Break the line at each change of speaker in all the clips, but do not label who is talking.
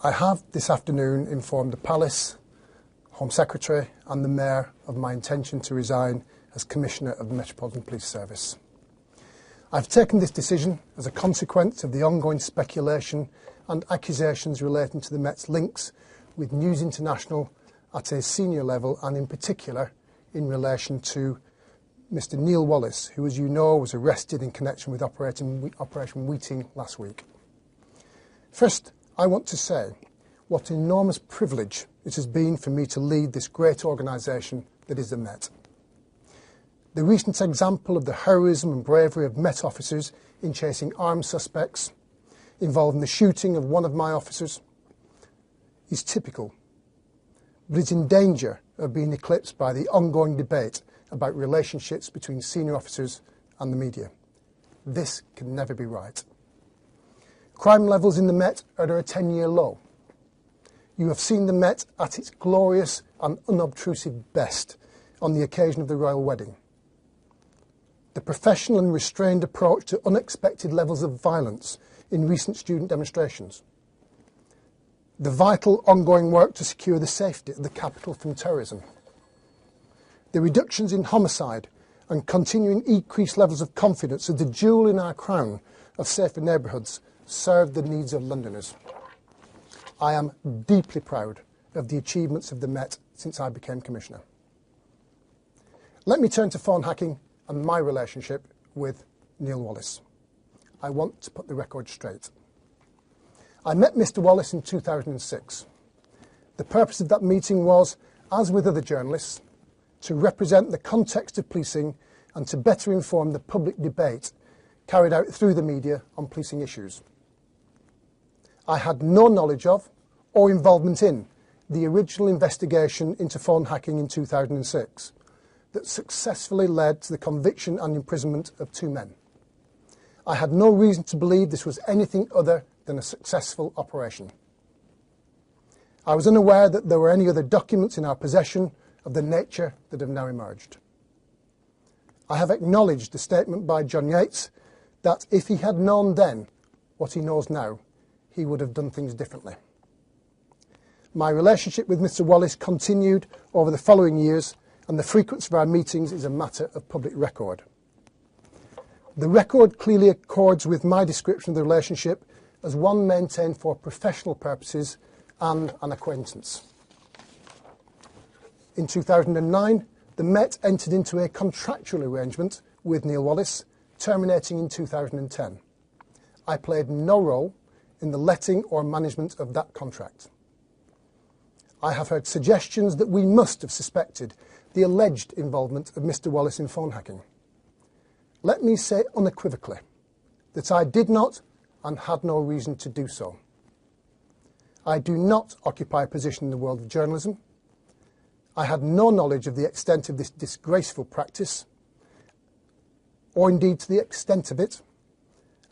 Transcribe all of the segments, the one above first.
I have this afternoon informed the Palace, Home Secretary and the Mayor of my intention to resign as Commissioner of the Metropolitan Police Service. I've taken this decision as a consequence of the ongoing speculation and accusations relating to the Met's links with News International at a senior level, and in particular in relation to Mr Neil Wallace, who, as you know, was arrested in connection with Operation Wheating last week. First, I want to say what enormous privilege it has been for me to lead this great organisation that is the Met. The recent example of the heroism and bravery of Met officers in chasing armed suspects, involving the shooting of one of my officers, is typical, but is in danger of being eclipsed by the ongoing debate about relationships between senior officers and the media. This can never be right. Crime levels in the Met are at a 10-year low. You have seen the Met at its glorious and unobtrusive best on the occasion of the royal wedding. The professional and restrained approach to unexpected levels of violence in recent student demonstrations. The vital ongoing work to secure the safety of the capital from terrorism. The reductions in homicide and continuing increased levels of confidence of the jewel in our crown of safer neighbourhoods serve the needs of Londoners. I am deeply proud of the achievements of the Met since I became Commissioner. Let me turn to phone hacking and my relationship with Neil Wallace. I want to put the record straight. I met Mr Wallace in 2006. The purpose of that meeting was, as with other journalists, to represent the context of policing and to better inform the public debate carried out through the media on policing issues. I had no knowledge of or involvement in the original investigation into phone hacking in 2006 that successfully led to the conviction and imprisonment of 2 men. I had no reason to believe this was anything other than a successful operation. I was unaware that there were any other documents in our possession of the nature that have now emerged. I have acknowledged the statement by John Yates that if he had known then what he knows now, he would have done things differently. My relationship with Mr Wallace continued over the following years, and the frequency of our meetings is a matter of public record. The record clearly accords with my description of the relationship as one maintained for professional purposes and an acquaintance. In 2009, the Met entered into a contractual arrangement with Neil Wallace, terminating in 2010. I played no role in the letting or management of that contract. I have heard suggestions that we must have suspected the alleged involvement of Mr Wallace in phone hacking. Let me say unequivocally that I did not and had no reason to do so. I do not occupy a position in the world of journalism. I had no knowledge of the extent of this disgraceful practice, or indeed to the extent of it,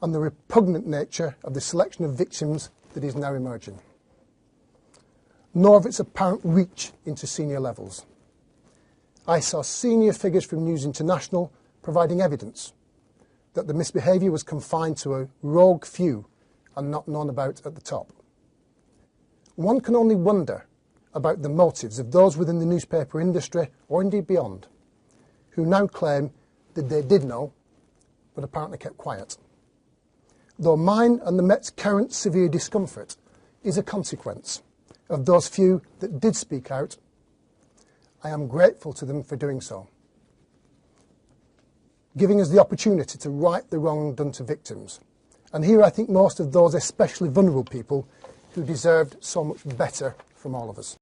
and the repugnant nature of the selection of victims that is now emerging, nor of its apparent reach into senior levels. I saw senior figures from News International providing evidence that the misbehaviour was confined to a rogue few and not known about at the top. One can only wonder about the motives of those within the newspaper industry, or indeed beyond, who now claim that they did know, but apparently kept quiet. Though mine and the Met's current severe discomfort is a consequence of those few that did speak out, I am grateful to them for doing so, giving us the opportunity to right the wrong done to victims. And here I think most of those especially vulnerable people who deserved so much better from all of us.